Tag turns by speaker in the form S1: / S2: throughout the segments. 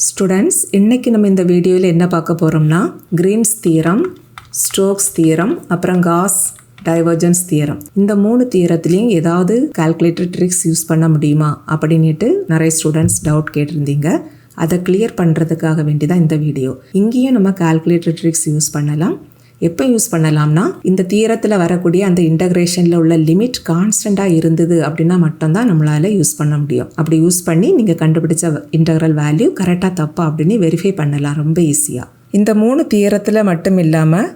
S1: Students, இன்றைக்கி நம்ம இந்த வீடியோவில் என்ன பார்க்க போகிறோம்னா கிரீன்ஸ் தியரம், ஸ்டோக்ஸ் தியரம், அப்புறம் காஸ் டைவர்ஜன்ஸ் தியரம். இந்த 3 தியரத்துலேயும் ஏதாவது கால்குலேட்டர் ட்ரிக்ஸ் யூஸ் பண்ண முடியுமா அப்படின்ட்டு நிறைய ஸ்டூடெண்ட்ஸ் டவுட் கேட்டிருந்தீங்க. அதை கிளியர் பண்ணுறதுக்காக வேண்டி தான் இந்த வீடியோ. இங்கேயும் நம்ம கால்குலேட்டர் ட்ரிக்ஸ் யூஸ் பண்ணலாம். எப்போ யூஸ் பண்ணலாம்னா, இந்த தியரத்தில் வரக்கூடிய அந்த இன்டகிரேஷனில் உள்ள லிமிட் கான்ஸ்டண்ட்டாக இருந்தது அப்படின்னா மட்டும்தான் நம்மளால் யூஸ் பண்ண முடியும். அப்படி யூஸ் பண்ணி நீங்கள் கண்டுபிடிச்ச இன்டகிரல் வேல்யூ கரெக்டாக தப்பா அப்படின்னு வெரிஃபை பண்ணலாம் ரொம்ப ஈஸியாக. இந்த 3 தியரத்தில் மட்டும் இல்லாமல்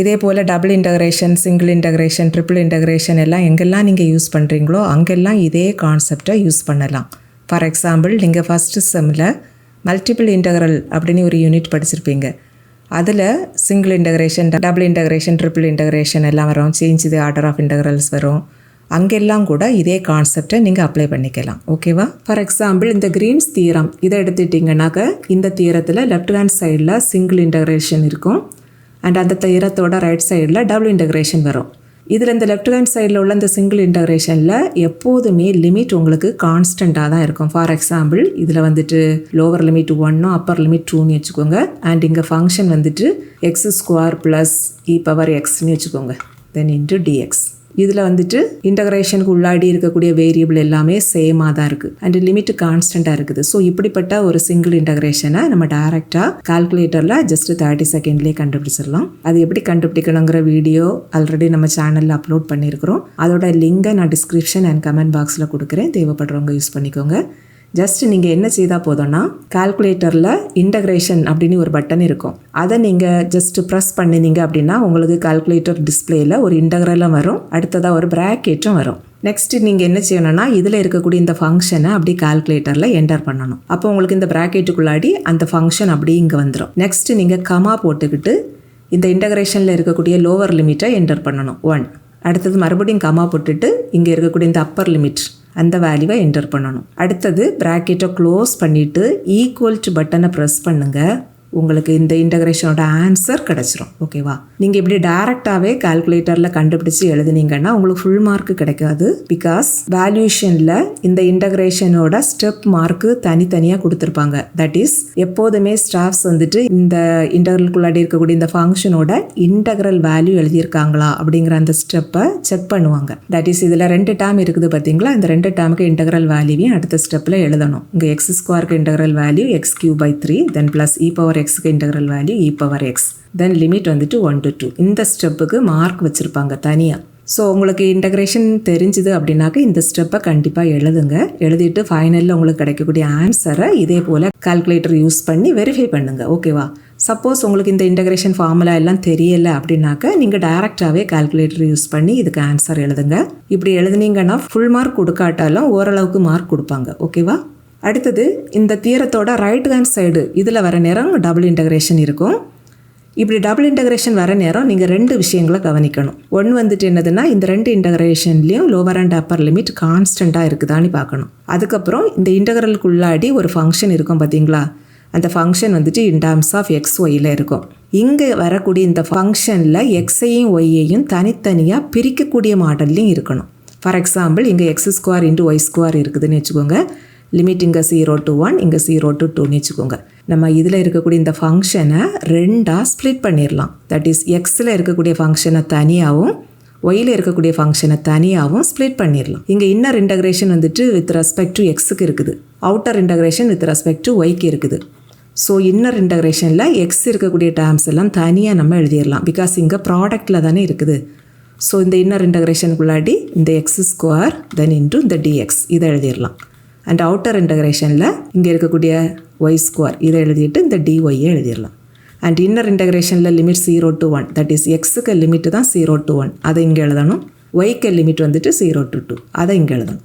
S1: இதே போல் double integration, single integration, triple integration எல்லாம் எங்கெல்லாம் நீங்கள் யூஸ் பண்ணுறீங்களோ அங்கெல்லாம் இதே கான்செப்டை யூஸ் பண்ணலாம். ஃபார் எக்ஸாம்பிள், நீங்கள் ஃபஸ்ட்டு செம்மில் மல்டிபிள் இன்டகிரல் அப்படின்னு ஒரு யூனிட் படிச்சிருப்பீங்க. அதில் single integration, double integration, triple integration எல்லாம் வரும். Change the order of integrals வரும். அங்கெல்லாம் கூட இதே கான்செப்டை நீங்கள் அப்ளை பண்ணிக்கலாம். ஓகேவா? ஃபார் எக்ஸாம்பிள், இந்த கிரீன்ஸ் தியரம் இதை எடுத்துட்டிங்கன்னாக்க, இந்த தியரத்தில் லெஃப்ட் ஹேண்ட் சைடில் சிங்கிள் இன்டகிரேஷன் இருக்கும் அண்ட் அந்த தியரத்தோட ரைட் சைடில் டபுள் இன்டகிரேஷன் வரும். இதில் இந்த லெஃப்ட் ஹேண்ட் சைடில் உள்ள இந்த சிங்கிள் இன்டகிரேஷனில் எப்போதுமே லிமிட் உங்களுக்கு கான்ஸ்டண்ட்டாக தான் இருக்கும். ஃபார் எக்ஸாம்பிள், இதில் வந்துட்டு லோவர் லிமிட் 1 அப்பர் லிமிட் 2ன்னு வச்சுக்கோங்க. அண்ட் இங்கே ஃபங்க்ஷன் வந்துட்டு x² + e⁻x வச்சுக்கோங்க, தென் இன்ட்டு dx. இதில் வந்துட்டு இன்டகிரேஷனுக்கு உள்ளாடி இருக்கக்கூடிய வேரியபிள் எல்லாமே சேமாக தான் இருக்குது அண்ட் லிமிட் கான்ஸ்டண்ட்டாக இருக்குது. ஸோ இப்படிப்பட்ட ஒரு சிங்கிள் இன்டகிரேஷனை நம்ம டைரெக்டாக கால்குலேட்டரில் ஜஸ்ட் 30 செகண்ட்லேயே கண்டுபிடிச்சிடலாம். அது எப்படி கண்டுபிடிக்கணுங்கிற வீடியோ ஆல்ரெடி நம்ம சேனலில் அப்லோட் பண்ணியிருக்கிறோம். அதோட லிங்கை நான் டிஸ்கிரிப்ஷன் அண்ட் கமெண்ட் பாக்ஸில் கொடுக்குறேன், தேவைப்படுறவங்க யூஸ் பண்ணிக்கோங்க. ஜஸ்ட் நீங்கள் என்ன செய்தால் போதும்னா, கால்குலேட்டரில் இன்டகிரேஷன் அப்படின்னு ஒரு பட்டன் இருக்கும். அதை நீங்கள் ஜஸ்ட் ப்ரெஸ் பண்ணினீங்க அப்படின்னா உங்களுக்கு கால்குலேட்டர் டிஸ்பிளேயில் ஒரு இன்டகிரலும் வரும், அடுத்ததாக ஒரு ப்ராக்கெட்டும் வரும். நெக்ஸ்ட் நீங்கள் என்ன செய்யணும்னா, இதில் இருக்கக்கூடிய இந்த ஃபங்க்ஷனை அப்படி கால்குலேட்டரில் என்டர் பண்ணணும். அப்போ உங்களுக்கு இந்த ப்ராக்கெட்டுக்குள்ளாடி அந்த ஃபங்க்ஷன் அப்படி இங்கே வந்துடும். நெக்ஸ்ட் நீங்கள் கமா போட்டுக்கிட்டு இந்த இன்டகிரேஷனில் இருக்கக்கூடிய லோவர் லிமிட்டை என்டர் பண்ணணும் 1. அடுத்தது மறுபடியும் கமா போட்டுட்டு இங்கே இருக்கக்கூடிய இந்த அப்பர் லிமிட் அந்த வேல்யூவை என்டர் பண்ணணும். அடுத்தது ப்ராக்கெட்டை க்ளோஸ் பண்ணிவிட்டு ஈக்குவல் டு பட்டனை ப்ரெஸ் பண்ணுங்கள். உங்களுக்கு இந்த இன்டகிரேஷனோட ஆன்சர் கிடச்சிரும். ஓகேவா? நீங்கள் இப்படி டைரெக்டாகவே கால்குலேட்டரில் கண்டுபிடிச்சி எழுதுனீங்கன்னா உங்களுக்கு ஃபுல் மார்க் கிடைக்காது. பிகாஸ் வேல்யூஷனில் இந்த இன்டகிரேஷனோட ஸ்டெப் மார்க்கு தனித்தனியாக கொடுத்துருப்பாங்க. தட் இஸ், எப்போதுமே ஸ்டாஃப்ஸ் வந்துட்டு இந்த இன்டகிரலுக்குள்ளாடி இருக்கக்கூடிய இந்த ஃபங்க்ஷனோட இன்டகிரல் வேல்யூ எழுதியிருக்காங்களா அப்படிங்கிற அந்த ஸ்டெப்பை செக் பண்ணுவாங்க. தட் இஸ், இதில் 2 டேர்ம் இருக்குது பார்த்தீங்களா, இந்த 2 டேர்முக்கு இன்டகிரல் வேல்யூவையும் அடுத்த ஸ்டெப்பில் எழுதணும். இங்கே x² இன்டகிரல் வேல்யூ x³ தென் plus e⁻x integral value e⁻x, தென் லிமிட் வந்துட்டு 1 to 2. இந்த ஸ்டெப்புக்கு மார்க் வச்சுருப்பாங்க தனியாக. ஸோ உங்களுக்கு இன்டகிரேஷன் தெரிஞ்சுது அப்படின்னாக்க இந்த ஸ்டெப்பை கண்டிப்பாக எழுதுங்க. எழுதிட்டு ஃபைனலில் உங்களுக்கு கிடைக்கக்கூடிய ஆன்சரை இதே போல் கால்குலேட்டர் யூஸ் பண்ணி வெரிஃபை பண்ணுங்கள். ஓகேவா? சப்போஸ் உங்களுக்கு இந்த இன்டகிரேஷன் ஃபார்முலா எல்லாம் தெரியலை அப்படின்னாக்க நீங்கள் டைரெக்டாகவே கால்குலேட்டர் யூஸ் பண்ணி இதுக்கு ஆன்சர் எழுதுங்க. இப்படி எழுதுனீங்கன்னா ஃபுல் மார்க் கொடுக்காட்டாலும் ஓரளவுக்கு மார்க் கொடுப்பாங்க. ஓகேவா? அடுத்தது, இந்த தியரத்தோட ரைட் ஹேண்ட் சைடு இதில் வர நேரம் டபுள் இன்டகிரேஷன் இருக்கும். இப்படி டபுள் இன்டகிரேஷன் வர நேரம் நீங்கள் 2 விஷயங்களை கவனிக்கணும். ஒன்று வந்துட்டு என்னதுன்னா, இந்த 2 இன்டகிரேஷன்லேயும் லோவர் அண்ட் அப்பர் லிமிட் கான்ஸ்டண்ட்டாக இருக்குதான்னு பார்க்கணும். அதுக்கப்புறம் இந்த இன்டகிரலுக்குள்ளாடி ஒரு ஃபங்க்ஷன் இருக்கும் பார்த்தீங்களா, அந்த ஃபங்க்ஷன் வந்துட்டு இன் டேர்ம்ஸ் ஆஃப் XYயில் இருக்கும். இங்கே வரக்கூடிய இந்த ஃபங்க்ஷனில் எக்ஸையும் ஒய்யையும் தனித்தனியாக பிரிக்கக்கூடிய மாடல்லையும் இருக்கணும். ஃபார் எக்ஸாம்பிள், இங்கே x² × y² இருக்குதுன்னு வச்சுக்கோங்க. லிமிட் இங்கே 0 to 1, இங்கே 0 to 2ன்னு வச்சுக்கோங்க. நம்ம இதில் இருக்கக்கூடிய இந்த ஃபங்க்ஷனை 2ஆக ஸ்ப்ளிட் பண்ணிடலாம். தட் இஸ், எக்ஸில் இருக்கக்கூடிய ஃபங்க்ஷனை தனியாகவும் ஒயில் இருக்கக்கூடிய ஃபங்க்ஷனை தனியாகவும் ஸ்ப்ளிட் பண்ணிடலாம். இங்கே இன்னர் இன்டகிரேஷன் வந்துட்டு வித் ரெஸ்பெக்ட் டு எக்ஸுக்கு இருக்குது, outer integration with respect to ஒய்க்கு இருக்குது. ஸோ இன்னர் இன்டகிரேஷனில் எக்ஸ் இருக்கக்கூடிய டேர்ம்ஸ் எல்லாம் தனியாக நம்ம எழுதிடலாம். பிகாஸ் இங்கே ப்ராடக்டில் தானே இருக்குது. ஸோ இந்த இன்னர் இன்டகிரேஷனுக்குள்ளாடி இந்த x² தென் இன்ட்டு இந்த dx இதை எழுதிடலாம். அண்ட் அவுட்டர் இன்டகிரேஷனில் இங்கே இருக்கக்கூடிய y² இதை எழுதிட்டு இந்த dyயை எழுதிடலாம். அண்ட் இன்னர் இன்டகிரேஷனில் லிமிட் 0 to 1, தட் இஸ் எக்ஸுக்கு லிமிட்டு தான் 0 to 1, அதை இங்கே எழுதணும். ஒய்க்கு லிமிட் வந்துட்டு 0 to 2, அதை இங்கே எழுதணும்.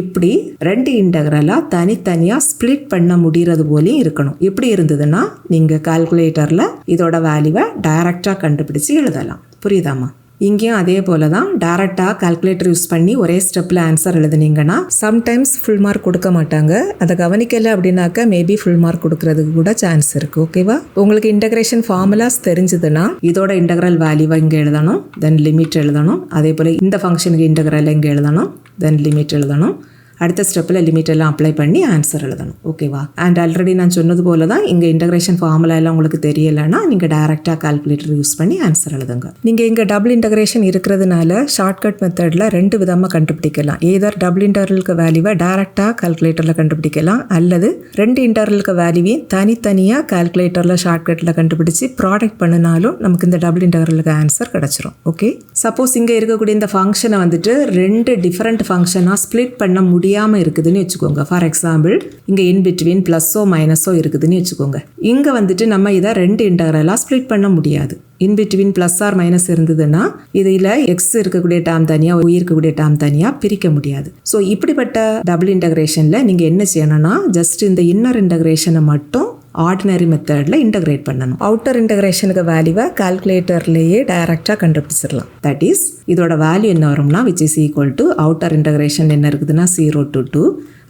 S1: இப்படி 2 இன்டகிரலாக தனித்தனியாக ஸ்ப்ளிட் பண்ண முடிகிறது போலையும் இருக்கணும். இப்படி இருந்ததுன்னா நீங்கள் கால்குலேட்டரில் இதோட வேல்யூவை டைரெக்டாக கண்டுபிடிச்சி எழுதலாம். புரியுதாம்மா? இங்கேயும் அதே போல் தான் டைரெக்டாக கால்குலேட்டர் யூஸ் பண்ணி ஒரே ஸ்டெப்பில் ஆன்சர் எழுதுனீங்கன்னா சம்டைம்ஸ் ஃபுல் மார்க் கொடுக்க மாட்டாங்க. அதை கவனிக்கலை அப்படின்னாக்கா மேபி ஃபுல் மார்க் கொடுக்கறதுக்கு கூட சான்ஸ் இருக்குது. ஓகேவா? உங்களுக்கு இன்டகிரேஷன் ஃபார்முலாஸ் தெரிஞ்சதுன்னா இதோட இன்டகிரல் வேல்யூவை இங்கே எழுதணும், தென் லிமிட் எழுதணும். அதே போல் இந்த ஃபங்க்ஷனுக்கு இன்டகிரல் இங்கே எழுதணும், தென் லிமிட் எழுதணும். அடுத்த ஸ்டெப்பில் லிமிட் எல்லாம் அப்ளை பண்ணி ஆன்சர் எழுதணும். ஓகேவா? அண்ட் ஆல்ரெடி நான் சொன்னது போல தான் இங்கே இன்டகிரேஷன் ஃபார்முலா எல்லாம் உங்களுக்கு தெரியலைன்னா நீங்கள் டைரெக்டாக கால்குலேட்டர் யூஸ் பண்ணி ஆன்சர் எழுதுங்க. நீங்கள் இங்கே டபுள் இன்டகிரேஷன் இருக்கிறதுனால ஷார்ட்கட் மெத்தடில் 2 விதமாக கண்டுபிடிக்கலாம். ஏதர் டபுள் இன்டர்வலுக்கு வேல்யூவை டைரெக்டாக கால்குலேட்டரில் கண்டுபிடிக்கலாம், அல்லது 2 இன்டர்வலுக்கு வேல்யூவையும் தனித்தனியாக கால்குலேட்டரில் ஷார்ட்கட்டில் கண்டுபிடிச்சி ப்ராடக்ட் பண்ணினாலும் நமக்கு இந்த டபுள் இன்டர்வலுக்கு ஆன்சர் கிடச்சிரும். ஓகே, சப்போஸ் இங்கே இருக்கக்கூடிய இந்த ஃபங்க்ஷனை வந்துட்டு 2 டிஃப்ரெண்ட் ஃபங்க்ஷனாக ஸ்ப்ளிட் பண்ண முடியாமல் இருக்குதுன்னு வச்சுக்கோங்க. ஃபார் எக்ஸாம்பிள் இங்கே இன் பிட்வீன் ப்ளஸ்ஸோ மைனஸோ இருக்குதுன்னு வச்சுக்கோங்க. இங்கே வந்துட்டு நம்ம இதை 2 இன்டகரலாக ஸ்ப்ளிட் பண்ண முடியாது. In between plus or minus இருந்ததுன்னா இதில் எக்ஸ் இருக்கக்கூடிய டேம் தனியாக ஒய் இருக்கக்கூடிய டேம் தனியாக பிரிக்க முடியாது. ஸோ இப்படிப்பட்ட டபுள் இன்டகிரேஷனில் நீங்கள் என்ன செய்யணும்னா ஜஸ்ட் இந்த இன்னர் இன்டகிரேஷனை மட்டும் ஆர்டினரி மெத்தடில் இன்டகிரேட் பண்ணணும். அவுட்டர் இன்டகிரேஷனுக்கு வேல்யூவை கால்குலேட்டர்லேயே டைரெக்டாக கண்டுபிடிச்சிடலாம். தட் இஸ் இதோட வேல்யூ என்ன வரும்னா which is equal to outer integration என்ன இருக்குதுன்னா 0 to 2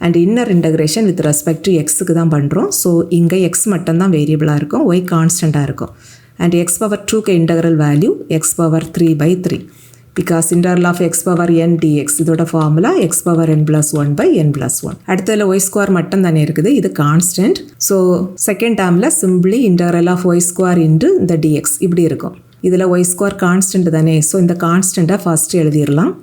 S1: and inner integration with respect to எக்ஸுக்கு தான் பண்ணுறோம். ஸோ இங்கே எக்ஸ் மட்டும்தான் வேரியபிளாக இருக்கும், ஒய் கான்ஸ்டண்ட்டாக இருக்கும். அண்ட் x power 2க்கு integral value x power 3/3 because integral of x power n dx இதோட ஃபார்முலா x power n+1/n+1. அடுத்ததில் ஒய் ஸ்கொயர் மட்டும் தானே இருக்குது, இது கான்ஸ்டன்ட். ஸோ செகண்ட் டேர்மில் simply integral of y square into இந்த dx இப்படி இருக்கும். இதில் ஒய் ஸ்கொயர் கான்ஸ்டன்ட் தானே, ஸோ இந்த கான்ஸ்டண்ட்டை ஃபஸ்ட்டு எழுதிடலாம்.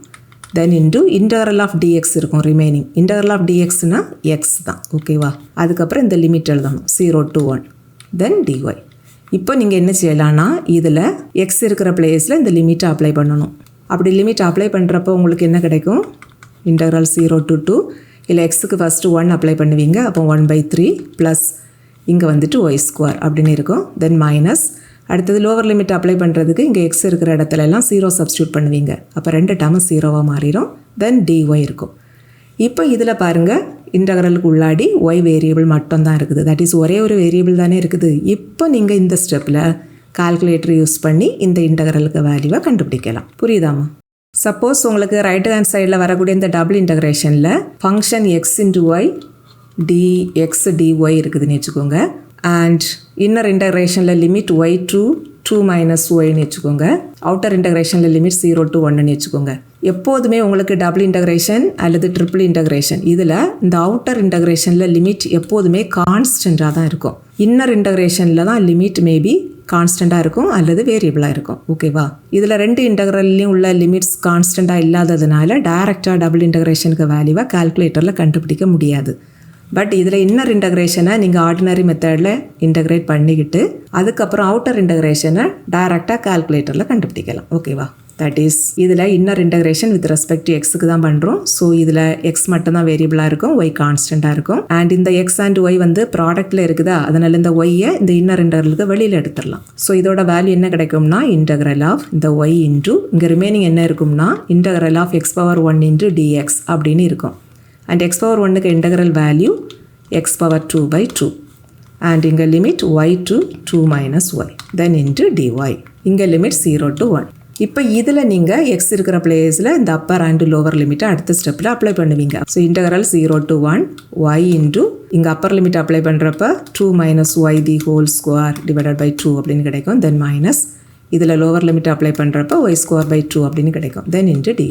S1: Then into integral of dx இருக்கும் ரிமைனிங். இன்டகரல் ஆஃப் dxனா எக்ஸ் தான். ஓகேவா? அதுக்கப்புறம் இந்த லிமிட் எழுதணும் 0 to 1 தென் dy. இப்போ நீங்கள் என்ன செய்யலாம்னா இதில் எக்ஸ் இருக்கிற பிளேஸில் இந்த லிமிட்டை அப்ளை பண்ணணும். அப்படி லிமிட் அப்ளை பண்ணுறப்போ உங்களுக்கு என்ன கிடைக்கும்? இன்டகரல் 0 to 2 இல்லை எக்ஸுக்கு ஃபஸ்ட்டு 1 அப்ளை பண்ணுவீங்க, அப்போ 1/3 ப்ளஸ் இங்கே வந்துட்டு ஒய் ஸ்கொயர் அப்படின்னு இருக்கும். தென் மைனஸ் அடுத்தது லோவர் லிமிட் அப்ளை பண்ணுறதுக்கு இங்கே எக்ஸ் இருக்கிற இடத்துல எல்லாம் 0 சப்ஸ்டியூட் பண்ணுவீங்க, அப்போ 2 டேர்மும் 0வாக மாறிடும். தென் dy இருக்கும். இப்போ இதில் பாருங்கள் இன்டகரலுக்கு உள்ளாடி ஒய் வேரியபிள் மட்டும் தான் இருக்குது. தட் இஸ் ஒரே ஒரு வேரியபிள் தானே இருக்குது. இப்போ நீங்கள் இந்த ஸ்டெப்பில் கால்குலேட்டர் யூஸ் பண்ணி இந்த இன்டகரலுக்கு வேல்யூவை கண்டுபிடிக்கலாம். புரியுதாமா? சப்போஸ் உங்களுக்கு ரைட் ஹேண்ட் சைடில் வரக்கூடிய இந்த டபுள் இன்டகிரேஷனில் function x into y dx dy இருக்குதுன்னு வச்சுக்கோங்க. அண்ட் இன்னர் இன்டகிரேஷனில் லிமிட் ஒய் டு 2 - ஒய்ன்னு வச்சுக்கோங்க. அவுட்டர் இன்டகிரேஷனில் லிமிட் 0 to 1ன்னு வச்சுக்கோங்க. எப்போதுமே உங்களுக்கு டபுள் இன்டகிரேஷன் அல்லது ட்ரிபிள் இன்டகிரேஷன் இதில் இந்த அவுட்டர் இன்டகிரேஷனில் லிமிட் எப்போதுமே கான்ஸ்டண்ட்டாக தான் இருக்கும். இன்னர் இன்டகிரேஷனில் தான் லிமிட் மேபி கான்ஸ்டண்ட்டாக இருக்கும் அல்லது வேரியபிளாக இருக்கும். ஓகேவா? இதில் 2 இன்டகிரல்லையும் உள்ள லிமிட்ஸ் கான்ஸ்டண்ட்டாக இல்லாததுனால டைரெக்டாக டபுள் இன்டகிரேஷனுக்கு வேல்யூவை கால்குலேட்டரில் கண்டுபிடிக்க முடியாது. பட் இதில் இன்னர் இன்டகிரேஷனை நீங்கள் ஆர்டினரி மெத்தடில் இன்டகிரேட் பண்ணிக்கிட்டு அதுக்கப்புறம் அவுட்டர் இன்டகிரேஷனை டைரெக்டாக கால்குலேட்டரில் கண்டுபிடிக்கலாம். ஓகேவா? தட் இஸ் இதில் inner integration with respect to எக்ஸுக்கு தான் பண்ணுறோம். ஸோ இதில் எக்ஸ் மட்டும்தான் வேரியபிளாக இருக்கும், ஒய் கான்ஸ்டண்ட்டாக இருக்கும். அண்ட் இந்த எக்ஸ் அண்ட் ஒய் வந்து ப்ராடக்ட்டில் இருக்குதா, அதனால் இந்த ஒய்யை இந்த இன்னர் இன்டகரலுக்கு வெளியில் எடுத்துடலாம். ஸோ இதோட வேல்யூ என்ன கிடைக்கும்னா இன்டகரல் ஆஃப் இந்த ஒய் இன்டு இங்கே ரிமைனிங் என்ன இருக்கும்னா integral of x power 1 into dx அப்படின்னு இருக்கும். அண்ட் x power 1க்கு integral value x power 2/2 and இங்கே limit y to 2 - y then into dy. இங்கே லிமிட் 0 to 1. இப்போ இதில் நீங்கள் எக்ஸ் இருக்கிற பிளேஸில் இந்த அப்பர் அண்ட் லோவர் லிமிட்டை அடுத்த ஸ்டெப்பில் அப்ளை பண்ணுவீங்க. So integral 0 to 1 y into இங்கே அப்பர் லிமிட் அப்ளை பண்ணுறப்ப 2 - y the whole square divided by 2 அப்படின்னு கிடைக்கும். தென் மைனஸ் இதில் லோவர் லிமிட் அப்ளை பண்ணுறப்ப ஒய் ஸ்கொயர் பை 2 அப்படின்னு கிடைக்கும். Then into dy.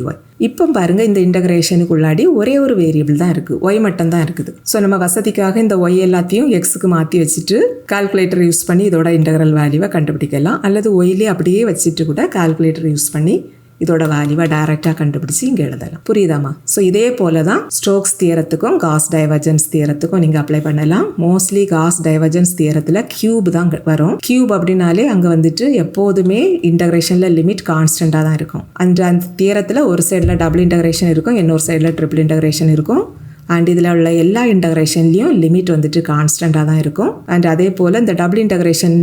S1: இப்போ பாருங்கள் இந்த இன்டகிரேஷனுக்குள்ளாடி ஒரே ஒரு வேரியபிள் தான் இருக்குது, ஒய் மட்டும் தான் இருக்குது. ஸோ நம்ம வசதிக்காக இந்த ஒய் எல்லாத்தையும் எக்ஸுக்கு மாற்றி வச்சுட்டு கால்குலேட்டர் யூஸ் பண்ணி இதோட இன்டகரல் வேல்யூவை கண்டுபிடிக்கலாம். அல்லது ஒய்லே அப்படியே வச்சுட்டு கூட கால்குலேட்டர் யூஸ் பண்ணி இதோட வேல்யூவை டைரெக்டாக கண்டுபிடிச்சி இங்கே எழுதலாம். புரியுதாமா? ஸோ இதே போல தான் ஸ்டோக்ஸ் தியரத்துக்கும் காஸ் டைவர்ஜென்ஸ் தியரத்துக்கும் நீங்கள் அப்ளை பண்ணலாம். மோஸ்ட்லி காஸ் டைவர்ஜென்ஸ் தியரத்தில் கியூப் தான் வரும். கியூப் அப்படின்னாலே அங்கே வந்துட்டு எப்போதுமே இன்டகிரேஷனில் லிமிட் கான்ஸ்டண்ட்டாக தான் இருக்கும். அந்த தியரத்தில் ஒரு சைடில் டபுள் இன்டகிரேஷன் இருக்கும், இன்னொரு சைடில் ட்ரிபிள் இன்டகிரேஷன் இருக்கும். அண்ட் இதில் உள்ள எல்லா இன்டகிரேஷன்லேயும் லிமிட் வந்துட்டு கான்ஸ்டண்ட்டாக தான் இருக்கும். அண்ட் அதே போல் இந்த டபுள் இன்டகிரேஷன்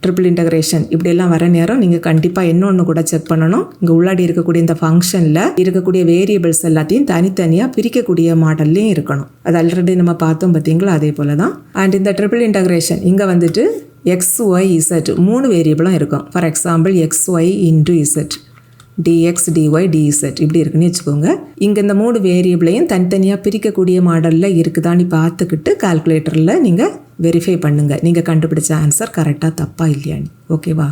S1: ட்ரிபிள் இன்டகிரேஷன் இப்படியெல்லாம் வர நேரம் நீங்கள் கண்டிப்பாக இன்னொன்று கூட செக் பண்ணணும். இங்கே உள்ளாடி இருக்கக்கூடிய இந்த ஃபங்க்ஷனில் இருக்கக்கூடிய வேரியபிள்ஸ் எல்லாத்தையும் தனித்தனியாக பிரிக்கக்கூடிய மாடல்லையும் இருக்கணும். அது ஆல்ரெடி நம்ம பார்த்தோம் பார்த்தீங்களா, அதே போல் தான். அண்ட் இந்த ட்ரிபிள் இன்டகிரேஷன் இங்கே வந்துட்டு எக்ஸ் ஒய் இசட் 3 வேரியபிளும் இருக்கும். For example x y into z dx dy dz இப்படி இருக்குன்னு வச்சுக்கோங்க. இங்கே இந்த 3 வேரியபிளையும் தனித்தனியாக பிரிக்கக்கூடிய மாடலில் இருக்குதான்னு பார்த்துக்கிட்டு கால்குலேட்டரில் நீங்கள் வெரிஃபை பண்ணுங்கள், நீங்கள் கண்டுபிடிச்ச ஆன்சர் கரெக்டாக தப்பா இல்லையான்னு. ஓகேவா?